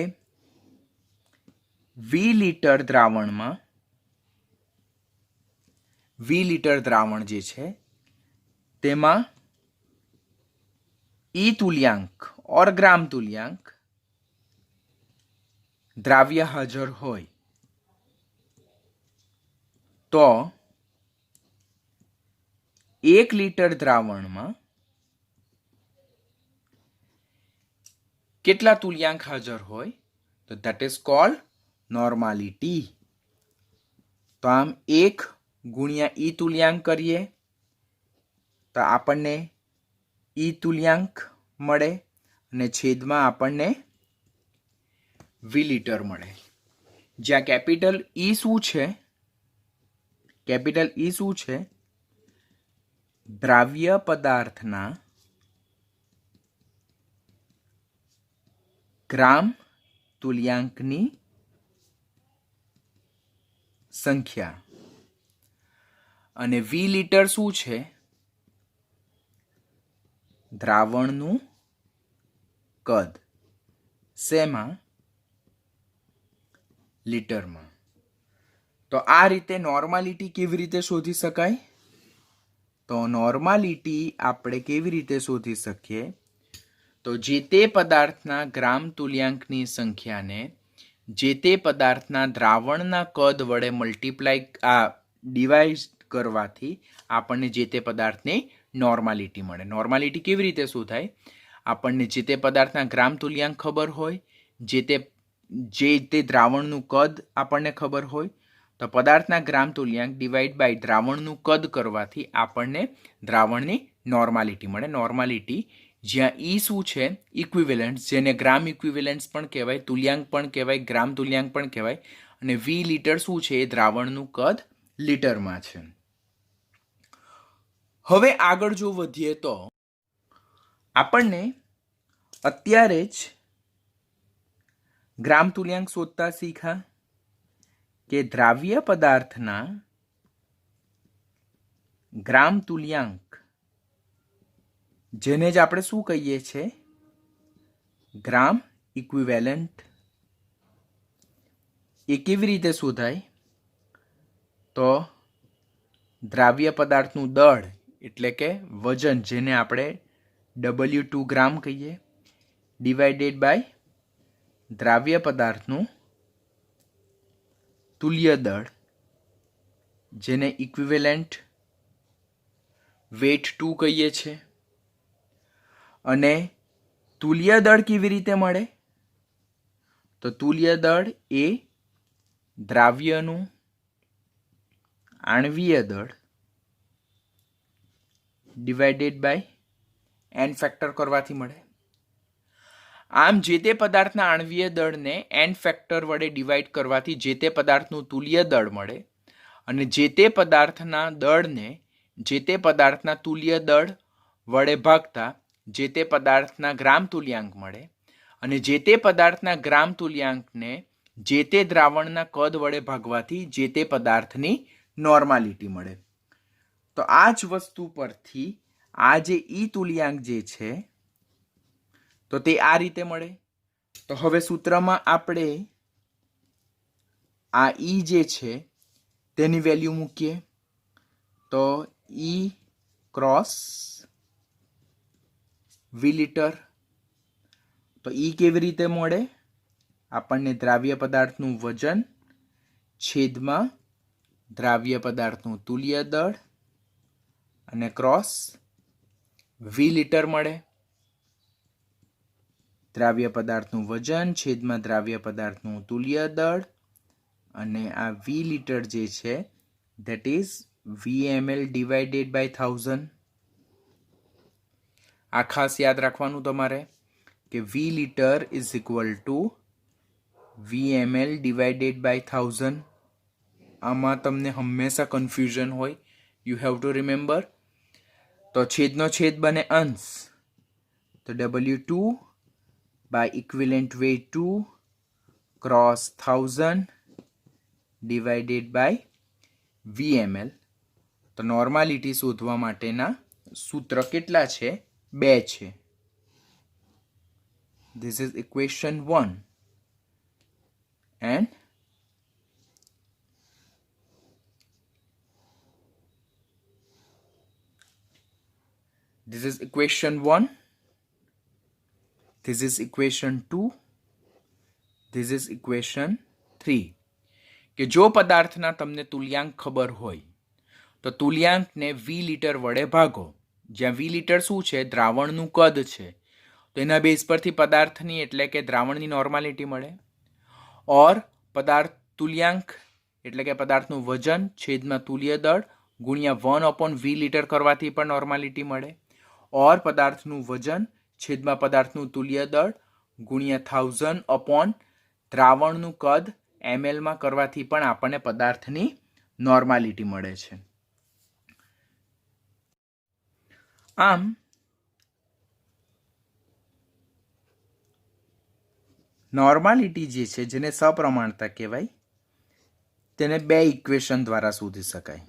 20 લીટર દ્રાવણમાં 20 લીટર દ્રાવણ જે છે તેમાં ઈ તુલ્યાંક ઓર ગ્રામ તુલ્યાંક દ્રાવ્ય હાજર હોય તો 1 લીટર દ્રાવણમાં કેટલા તુલ્યાંક હાજર હોય? તો that is called normality. તો આમ 1 ગુણ્યા ઈ તુલ્યાંક કરીએ તો આપણને ઈ તુલ્યાંક મળે અને છેદમાં આપણને 20 લીટર મળે. જ્યાં કેપિટલ ઈ શું છે? કેપિટલ ઈ શું છે? દ્રાવ્ય પદાર્થના ગ્રામ તુલ્યાંકની સંખ્યા અને 20 લીટર શું છે? દ્રાવણનું કદ. શેમાં? લીટરમાં. તો આ રીતે નોર્માલિટી કેવી રીતે શોધી શકાય? તો નોર્માલિટી આપણે કેવી રીતે શોધી શકીએ? તો જે તે પદાર્થના ગ્રામ તુલ્યાંકની સંખ્યાને જે તે પદાર્થના દ્રાવણના કદ વડે ડિવાઇડ કરવાથી આપણને જે તે પદાર્થની નોર્માલિટી મળે. નોર્માલિટી કેવી રીતે શું થાય? આપણને જે તે પદાર્થના ગ્રામ તુલ્યાંક ખબર હોય, જે તે દ્રાવણનું કદ આપણને ખબર હોય, તો પદાર્થના ગ્રામ તુલ્યાંક ડિવાઈડ બાય દ્રાવણનું કદ કરવાથી આપણને દ્રાવણની નોર્માલિટી મળે. નોર્માલિટી જ્યાં ઈ શું છે? ઇક્વિવેલન્ટ્સ, જેને ગ્રામ ઇક્વિવેલન્ટ્સ પણ કહેવાય, તુલ્યાંક પણ કહેવાય, ગ્રામ તુલ્યાંક પણ કહેવાય, અને 20 લીટર શું છે? એ દ્રાવણનું કદ લીટરમાં છે. હવે આગળ જો વધીએ તો આપણને અત્યારે જ ગ્રામ તુલ્યાંક શોધતા શીખ્યા કે દ્રાવ્ય પદાર્થના ગ્રામ તુલ્યાંક જેને જ આપણે શું કહીએ છીએ? ગ્રામ ઇક્વિવેલન્ટ. એ કેવી રીતે શોધાય? તો દ્રાવ્ય પદાર્થનું દળ એટલે કે વજન, જેને આપણે W2 ગ્રામ કહીએ, ડિવાઇડેડ બાય દ્રાવ્ય પદાર્થનું તુલ્ય દળ, જેને ઇક્વિવેલન્ટ વેટ 2 કહીએ છીએ. અને તુલ્ય દળ કેવી રીતે મળે? તો તુલ્ય દળ એ દ્રાવ્યનું આણ્વીય દળ ડિવાઇડેડ બાય એન ફેક્ટર કરવાથી મળે. આમ જે તે પદાર્થના આણ્વીય દળને એન ફેક્ટર વડે ડિવાઈડ કરવાથી જે તે પદાર્થનું તુલ્ય દળ મળે, અને જે તે પદાર્થના દળને જે તે પદાર્થના તુલ્ય દળ વડે ભાગતા જે તે પદાર્થના ગ્રામ તુલ્યાંક મળે, અને જે તે પદાર્થના ગ્રામ તુલ્યાંકને જે તે દ્રાવણના કદ વડે ભાગવાથી જે તે પદાર્થની નોર્માલિટી મળે. તો આ જ વસ્તુ પરથી આ જે ઈ તુલ્યાંક જે છે તો તે આ રીતે મળે. તો હવે સૂત્રમાં આપણે આ ઈ જે છે તેની વેલ્યુ મૂકીએ. તો ઈ ક્રોસ વી લીટર. તો ઈ કેવી રીતે મળે? આપણને દ્રાવ્ય પદાર્થનું વજન છેદમાં દ્રાવ્ય પદાર્થનું તુલ્ય દળ અને ક્રોસ વી લીટર મળે. દ્રાવ્ય પદાર્થનું વજન છેદમાં દ્રાવ્ય પદાર્થનું તુલ્ય દળ, અને આ વી લીટર જે છે that is VmL divided by 1000. આ ખાસ યાદ રાખવાનું તમારે કે V litre is equal to VmL divided by 1000. આમાં તમને હંમેશા કન્ફ્યુઝન હોય, યુ હેવ ટુ રિમેમ્બર. તો છેદનો છેદ બને અંશ, તો W2 by equivalent weight 2 cross 1000 divided by VmL. તો નોર્માલિટી શોધવા માટેના સૂત્ર કેટલા છે? 2 છે. This is equation 1 and this is equation 1, this is equation 2, this is equation 3. કે જો પદાર્થના તમને તુલ્યાંક ખબર હોય તો તુલ્યાંકને વી લીટર વડે ભાગો, જ્યાં વી લીટર શું છે? દ્રાવણનું કદ છે. તો એના બેઝ પરથી પદાર્થની એટલે કે દ્રાવણની નોર્માલિટી મળે. ઓર પદાર્થ તુલ્યાંક એટલે કે પદાર્થનું વજન છેદમાં તુલ્ય દળ ગુણ્યા 1/v લીટર કરવાથી પણ નોર્માલિટી મળે. ઓર પદાર્થનું વજન છેદમાં પદાર્થનું તુલ્ય દળ ગુણ્યા 1000 દ્રાવણનું કદ ml માં કરવાથી પણ આપણને પદાર્થની નોર્માલિટી મળે છે. આમ નોર્માલિટી જે છે, જેને સપ્રમાણતા કહેવાય, તેને 2 ઇક્વેશન દ્વારા શોધી શકાય.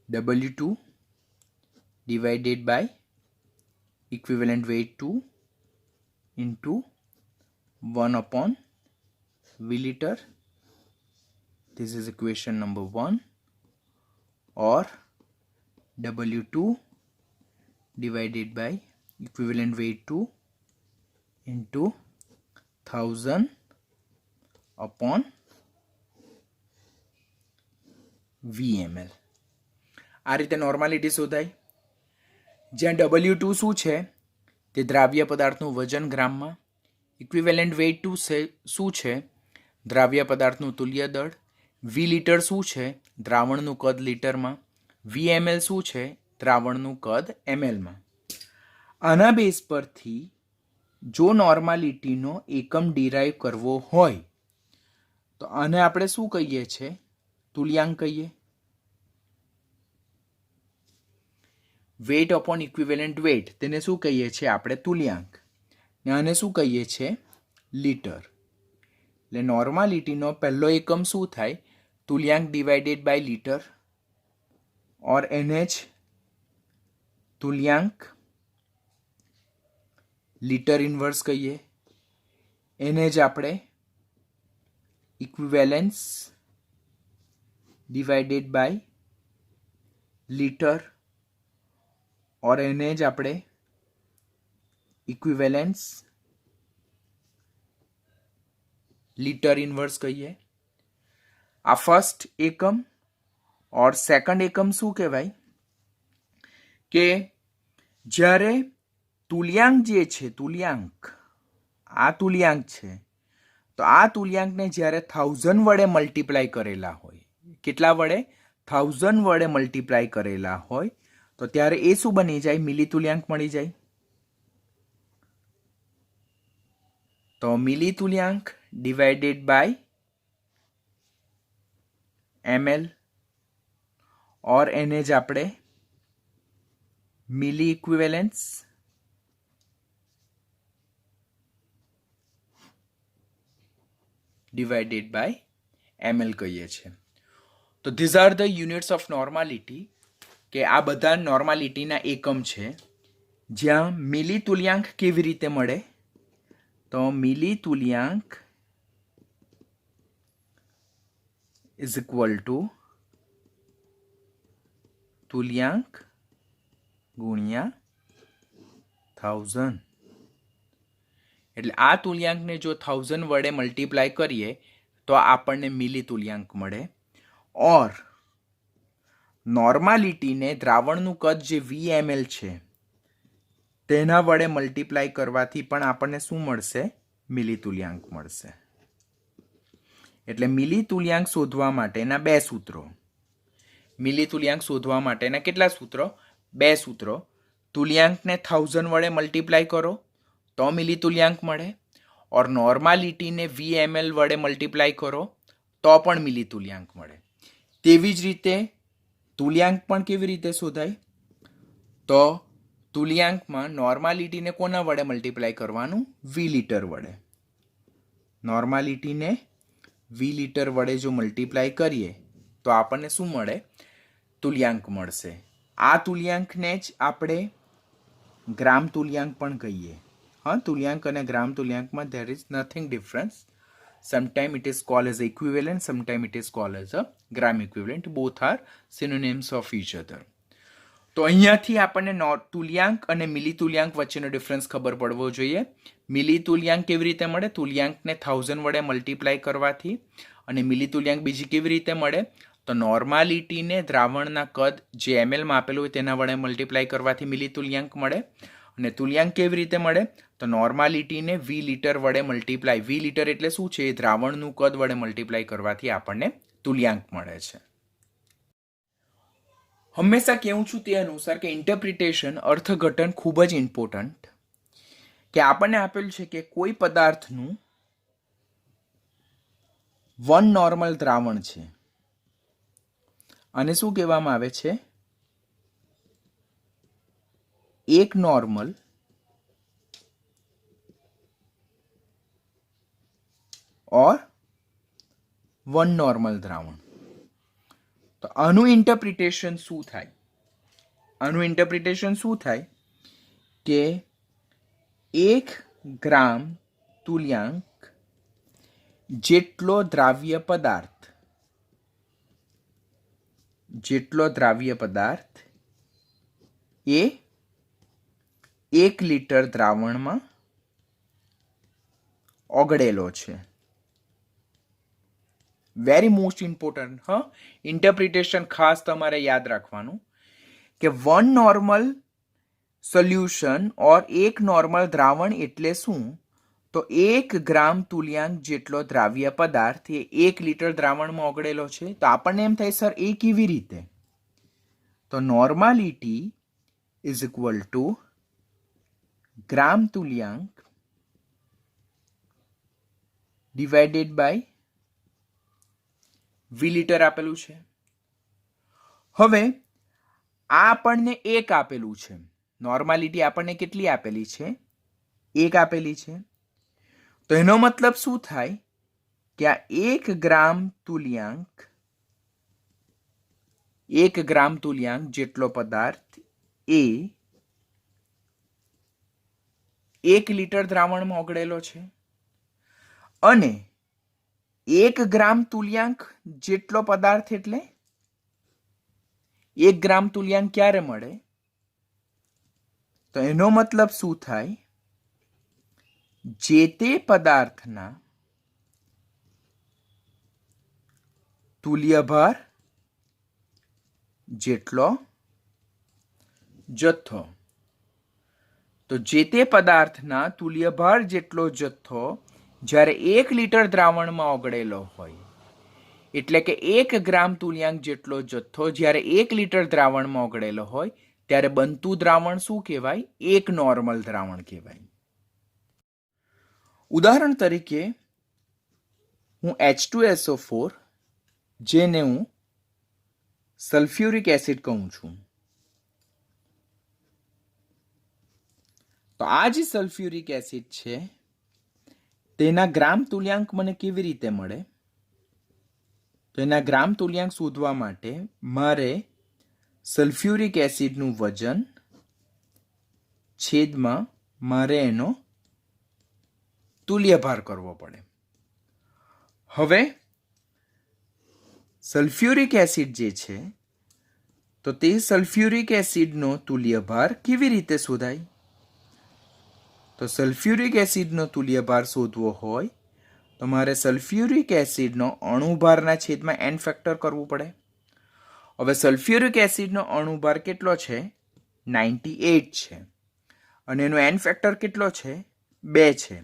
W2 divided by equivalent weight 2 into 1/v liter. This is equation number 1. Or W2 divided by equivalent weight 2 into 1000 upon VmL. આ રીતે નોર્માલિટી શોધાય. જ્યાં W2 શું છે? તે દ્રાવ્ય પદાર્થનું વજન ગ્રામમાં. ઇક્વિવેલન્ટ વેટ 2 શું છે? દ્રાવ્ય પદાર્થનું તુલ્ય દળ. વી લીટર શું છે? દ્રાવણનું કદ લીટરમાં. VmL શું છે? દ્રાવણનું કદ mlમાં. આના બેઝ પરથી જો નોર્માલિટીનો એકમ ડિરાઈવ કરવો હોય તો આને આપણે શું કહીએ છીએ? તુલ્યાંક કહીએ. વેટ અપોન ઇક્વિવેલન્ટ વેટ તેને શું કહીએ છીએ આપણે? તુલ્યાંક. ને આને શું કહીએ છીએ? લીટર. એટલે નોર્માલિટીનો પહેલો એકમ શું થાય? તુલ્યાંક ડિવાઇડેડ બાય લીટર, ઓર એને જ તુલ્યાંક લીટર ઇન્વર્સ કહીએ. એને જ આપણે ઇક્વિવેલેન્સ ડિવાઇડેડ બાય लीटर और એને જ આપણે ઇક્વિવેલેન્સ लीटर इनवर्स कहिए। आ फर्स्ट एकम और सेकंड एकम शू कहेवाय के જ્યારે તુલ્યાંક જે છે તુલ્યાંક આ તુલ્યાંક છે તો આ તુલ્યાંકને જ્યારે 1000 વડે મલ્ટીપ્લાય કરેલા હોય, કેટલા વડે? 1000 વડે મલ્ટીપ્લાય કરેલા હોય તો ત્યારે એ શું બની જાય? મિલી તુલ્યાંક મળી જાય। તો મિલી તુલ્યાંક ડિવાઇડેડ બાય ml और એને જ આપણે મિલી ઇક્વિવેલેન્સ ડિવાઇડેડ બાય ml કહીએ છીએ। તો these are the units of normality, કે આ બધા નોર્માલિટીના એકમ છે। જ્યાં મિલી તુલ્યાંક કેવી રીતે મળે? તો મિલી તુલ્યાંક ઇઝ ઇક્વલ ટુ તુલ્યાંક ગુણ્યા 1000। એટલે આ તુલ્યાંકને જો 1000 વડે મલ્ટીપ્લાય કરીએ તો આપણને મિલી તુલ્યાંક મળે। ઓર નોર્માલિટીને દ્રાવણનું કદ જે VmL છે તેના વડે મલ્ટીપ્લાય કરવાથી પણ આપણને શું મળશે? મિલી તુલ્યાંક મળશે। એટલે મિલી તુલ્યાંક શોધવા માટેના બે સૂત્રો, મિલી તુલ્યાંક શોધવા માટેના કેટલા સૂત્રો? બે સૂત્રો। તુલ્યાંકને 1000 વડે મલ્ટીપ્લાય કરો તો મિલી તુલ્યાંક મળે, और નોર્માલિટીને VmL વડે મલ્ટીપ્લાય કરો તો પણ મિલી તુલ્યાંક મળે। તેવી જ રીતે તુલ્યાંક પણ કેવી રીતે શોધાય? તો તુલ્યાંકમાં નોર્માલિટીને કોના વડે મલ્ટીપ્લાય કરવાનું? V લિટર વડે। નોર્માલિટીને V લિટર વડે જો મલ્ટીપ્લાય કરીએ તો આપણને શું મળે? તુલ્યાંક મળશે। આ તુલ્યાંકને જ આપણે ગ્રામ તુલ્યાંક પણ કહીએ। हाँ, तुल्यांक અને ગ્રામ તુલ્યાંકમાં there is nothing difference. Sometimes it is called as equivalent, sometimes it is called as a gram equivalent. Both are synonyms of each other. તો અહીંયાથી આપણને તુલ્યાંક અને મિલી તુલ્યાંક વચ્ચેનો ડિફરન્સ ખબર પડવો જોઈએ। મિલી તુલ્યાંક કેવી રીતે મળે? તુલ્યાંકને 1000 વડે મલ્ટીપ્લાય કરવાથી। અને મિલી તુલ્યાંક બીજી કેવી રીતે મળે? તો નોર્માલિટીને દ્રાવણના કદ જે ml માં આપેલું હોય તેના વડે મલ્ટીપ્લાય કરવાથી મિલી તુલ્યાંક મળે। અને તુલ્યાંક કેવી રીતે મળે? તો નોર્માલિટીને V લિટર વડે મલ્ટીપ્લાય, V લિટર એટલે શું છે? દ્રાવણનું કદ વડે મલ્ટીપ્લાય કરવાથી આપણને તુલ્યાંક મળે છે। હંમેશા કહું છું તે અનુસાર કે ઇન્ટરપ્રિટેશન અર્થઘટન ખૂબ જ ઇમ્પોર્ટન્ટ, કે આપણને આપેલું છે કે કોઈ પદાર્થનું વન નોર્મલ દ્રાવણ છે અને શું કહેવામાં આવે છે? એક નોર્મલ और वन नॉर्मल द्रावण। तो આનું ઇન્ટરપ્રિટેશન શું થાય? આનું ઇન્ટરપ્રિટેશન શું થાય કે 1 ગ્રામ તુલ્યાંક જેટલો દ્રાવ્ય પદાર્થ એ 1 લિટર દ્રાવણમાં ઓગળેલો છે। Very most important. હા, ઇન્ટરપ્રિટેશન ખાસ તમારે યાદ રાખવાનું કે વન નોર્મલ સોલ્યુશન और એક નોર્મલ દ્રાવણ એટલે શું? તો 1 ગ્રામ તુલ્યાંક જેટલો દ્રાવ્ય પદાર્થ એ 1 લિટર દ્રાવણમાં ઓગળેલો છે। તો આપણને એમ થાય સર એ કેવી રીતે? તો normality is equal to gram તુલ્યાંક ડિવાઇડેડ બાય V લિટર આપેલું છે। હવે આ આપણને 1 આપેલું છે, નોર્માલિટી આપણને કેટલી આપેલી છે? 1 આપેલી છે। તો એનો મતલબ શું થાય કે આ 1 ગ્રામ તુલ્યાંક જેટલો પદાર્થ એ 1 લિટર દ્રાવણમાં ઓગળેલો છે। અને 1 ગ્રામ તુલ્યાંક જેટલો પદાર્થ એટલે 1 ગ્રામ તુલ્યાંક ક્યારે મળે? તો એનો મતલબ શું થાય? જે તે પદાર્થના તુલ્યભાર જેટલો જથ્થો. તો જે તે પદાર્થના તુલ્યભાર જેટલો જથ્થો જ્યારે 1 લીટર દ્રાવણમાં ઓગળેલો હોય, એટલે કે 1 ગ્રામ તુલ્યાંક જેટલો જથ્થો જ્યારે 1 લીટર દ્રાવણમાં ઓગળેલો હોય ત્યારે બનતું દ્રાવણ શું કહેવાય? એક નોર્મલ દ્રાવણ કહેવાય. ઉદાહરણ તરીકે હું H2SO4 જેને હું સલ્ફ્યુરિક એસિડ કહું છું, તો આ જે સલ્ફ્યુરિક એસિડ છે તેના ગ્રામ તુલ્યાંક મને કેવી રીતે મળે? તો એના ગ્રામ તુલ્યાંક શોધવા માટે મારે સલ્ફ્યુરિક એસિડનું વજન છેદમાં મારે એનો તુલ્યભાર કરવો પડે. હવે સલ્ફ્યુરિક એસિડ જે છે તો તે સલ્ફ્યુરિક એસિડનો તુલ્યભાર કેવી રીતે શોધાય? તો સલ્ફ્યુરિક એસિડનો તુલ્યભાર શોધવો હોય તો મારે સલ્ફ્યુરિક એસિડનો અણુભારના છેદમાં n ફેક્ટર કરવું પડે. હવે સલ્ફ્યુરિક એસિડનો અણુભાર કેટલો છે? 98 છે અને એનો n ફેક્ટર કેટલો છે? 2 છે.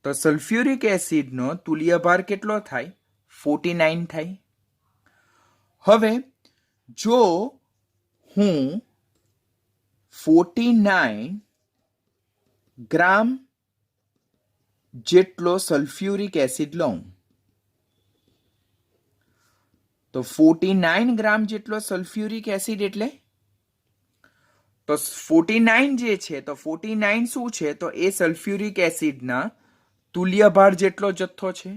તો સલ્ફ્યુરિક એસિડનો તુલ્યભાર કેટલો થાય? 49 થાય. હવે જો હું 49 ગ્રામ જેટલો સલ્ફ્યુરિક એસિડ લઉં તો 49 ગ્રામ જેટલો સલ્ફ્યુરિક એસિડ એટલે તો 49 જે છે તો 49 શું છે? તો એ સલ્ફ્યુરિક એસિડના તુલ્યભાર જેટલો જથ્થો છે.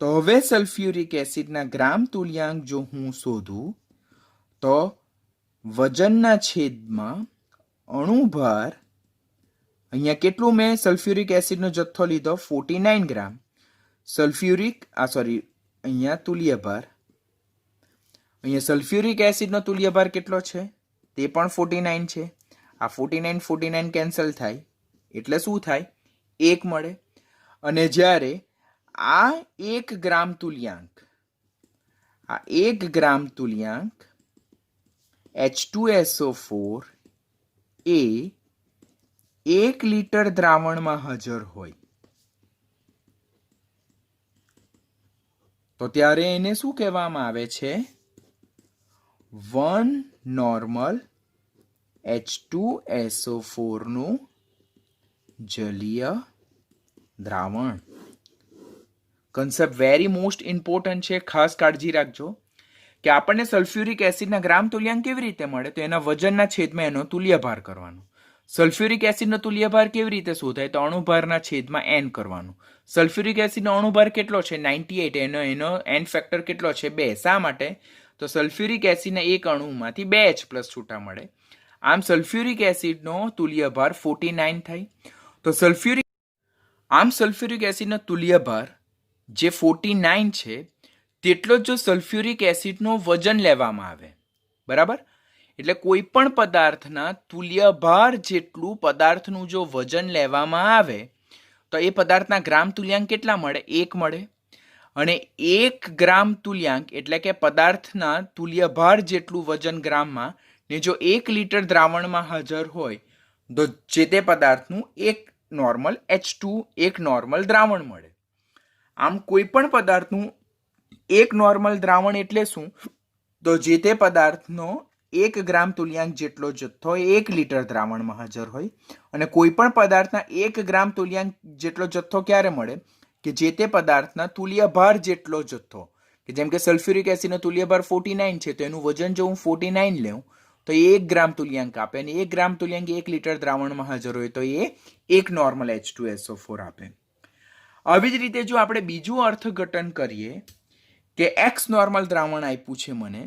તો હવે સલ્ફ્યુરિક એસિડના ગ્રામ તુલ્યાંક જો હું શોધું તો વજનના છેદમાં અણુભાર, અહીંયા કેટલું મેં સલ્ફ્યુરિક એસિડનો જથ્થો લીધો? 49 ગ્રામ. અહીંયા તુલ્યભાર, અહીંયા સલ્ફ્યુરિક એસિડનો તુલ્યભાર કેટલો છે? તે પણ 49 છે. આ 49 કેન્સલ થાય એટલે શું થાય? 1 મળે. અને જ્યારે આ 1 ગ્રામ તુલ્યાંક H2SO4 એ 1 લીટર દ્રાવણમાં હાજર હોય તો ત્યારે એને શું કહેવામાં આવે છે? 1 નોર્મલ H2SO4 નું જલીય દ્રાવણ. કન્સેપ્ટ વેરી મોસ્ટ ઇમ્પોર્ટન્ટ છે, ખાસ કાળજી રાખજો કે આપણને સલ્ફ્યુરિક એસિડના ગ્રામ તુલ્યાંક કેવી રીતે મળે? તો એના વજનના છેદમાં એનો તુલ્યભાર કરવાનો. સલ્ફ્યુરિક એસિડનો તુલ્યભાર કેવી રીતે શોધાય? તો અણુભારના છેદમાં n કરવાનું. સલ્ફ્યુરિક એસિડનો અણુભાર કેટલો છે? 98. એનો n ફેક્ટર કેટલો છે? 2. શા માટે? તો સલ્ફ્યુરિક એસિડના એક અણુમાંથી 2 H+ છૂટા મળે. આમ સલ્ફ્યુરિક એસિડનો તુલ્યભાર 49 થાય. તો સલ્ફ્યુરિક એસિડનો તુલ્યભાર જે 49 છે તેટલો જો સલ્ફ્યુરિક એસિડનો વજન લેવામાં આવે, બરાબર? એટલે કોઈ પણ પદાર્થના તુલ્યભાર જેટલું પદાર્થનું જો વજન લેવામાં આવે તો એ પદાર્થના ગ્રામ તુલ્યાંક કેટલા મળે? 1 મળે. અને 1 ગ્રામ તુલ્યાંક એટલે કે પદાર્થના તુલ્યભાર જેટલું વજન ગ્રામમાં ને જો 1 લીટર દ્રાવણમાં હાજર હોય તો જે તે પદાર્થનું એક નોર્મલ H2 એક નોર્મલ દ્રાવણ મળે. આમ કોઈ પણ પદાર્થનું એક નોર્મલ દ્રાવણ એટલે શું? તો જે તે પદાર્થનો 1 ગ્રામ તુલ્યાંક જેટલો જથ્થો 1 લીટર દ્રાવણમાં હાજર હોય. અને કોઈ પણ પદાર્થના 1 ગ્રામ તુલ્યાંક જેટલો જથ્થો ક્યારે મળે? કે જે તે પદાર્થના તુલ્યભાર જેટલો જથ્થો, કે જેમ કે સલ્ફ્યુરિક એસિડનો તુલ્યભાર 49 છે તો એનું વજન જો હું 49 લઉં તો એ 1 ગ્રામ તુલ્યાંક આપે. અને 1 ગ્રામ તુલ્યાંક 1 લીટર દ્રાવણમાં હાજર હોય તો એ એક નોર્મલ H2SO4 આપે. આવી જ રીતે જો આપણે બીજું અર્થઘટન કરીએ કે X નોર્મલ દ્રાવણ આપ્યું છે મને,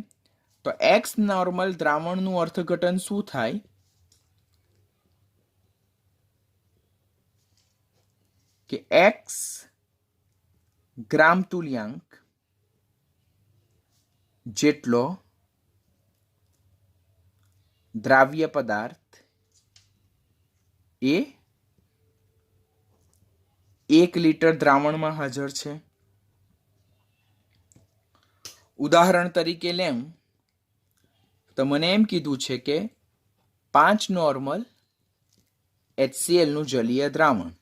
તો X નોર્મલ દ્રાવણનું અર્થઘટન શું થાય? કે X ગ્રામ તુલ્યાંક જેટલો દ્રાવ્ય પદાર્થ એ 1 લિટર દ્રાવણમાં હાજર છે. ઉદાહરણ તરીકે લેમ તો મને એમ કીધું છે કે 5 નોર્મલ HCl નું જલીય દ્રાવણ.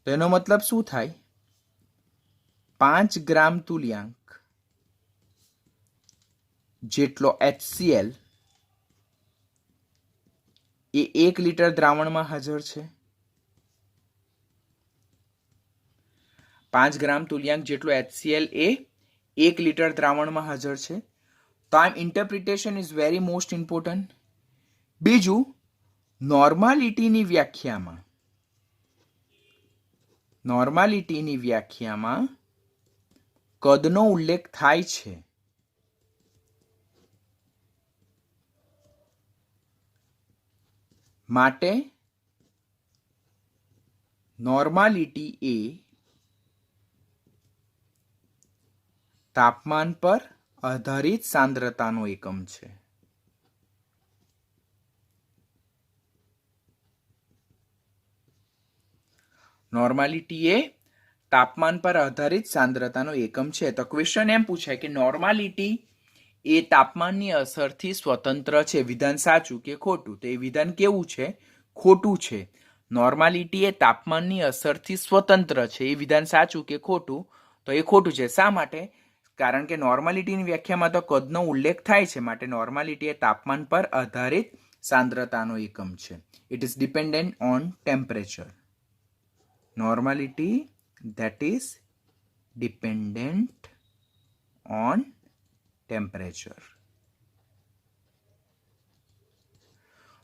તેનો મતલબ શું થાય? 5 ગ્રામ તુલ્યાંક જેટલો HCl એ 1 લિટર દ્રાવણમાં હાજર છે. 5 ગ્રામ તુલ્યાંક જેટલો HCl એ 1 લિટર દ્રાવણમાં હાજર છે. તો આમ interpretation is very most important. બીજું, નોર્માલિટીની વ્યાખ્યામાં કદનો ઉલ્લેખ થાય છે. માટે નોર્માલિટી એ તાપમાન પર આધારિત સાંદ્રતાનો એકમ છે. નોર્માલિટી એ તાપમાન પર આધારિત સાંદ્રતાનો એકમ છે. તો ક્વેશ્ચન એમ પૂછાય કે નોર્માલિટી એ તાપમાનની અસરથી સ્વતંત્ર છે. વિધાન સાચું કે ખોટું? તો એ વિધાન કેવું છે? ખોટું છે. નોર્માલિટી એ તાપમાનની અસરથી સ્વતંત્ર છે. એ વિધાન સાચું કે ખોટું? તો એ ખોટું છે. શા માટે? કારણ કે નોર્માલિટીની વ્યાખ્યામાં તો કદનો ઉલ્લેખ થાય છે. માટે નોર્માલિટી એ તાપમાન પર આધારિત સાંદ્રતાનો એકમ છે. It is dependent on temperature. Normality that is dependent on temperature.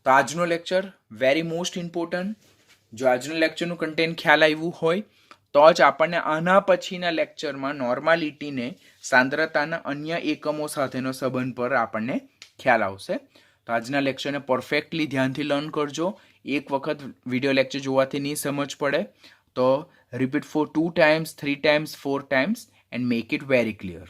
તો આજનો લેક્ચર વેરી મોસ્ટ ઇમ્પોર્ટન્ટ. જો આજનો લેક્ચરનું કન્ટેન્ટ ખ્યાલ આવ્યું હોય તો જ આપણને આના પછીના લેક્ચરમાં નોર્માલિટીને સાંદ્રતાના અન્ય એકમો સાથેનો સંબંધ પર આપણને ખ્યાલ આવશે. તો આજના લેક્ચરને પરફેક્ટલી ધ્યાનથી લર્ન કરજો. એક વખત વિડીયો લેક્ચર જોવાથી નહીં સમજ પડે તો repeat for 2 times, 3 times, 4 times and make it very clear.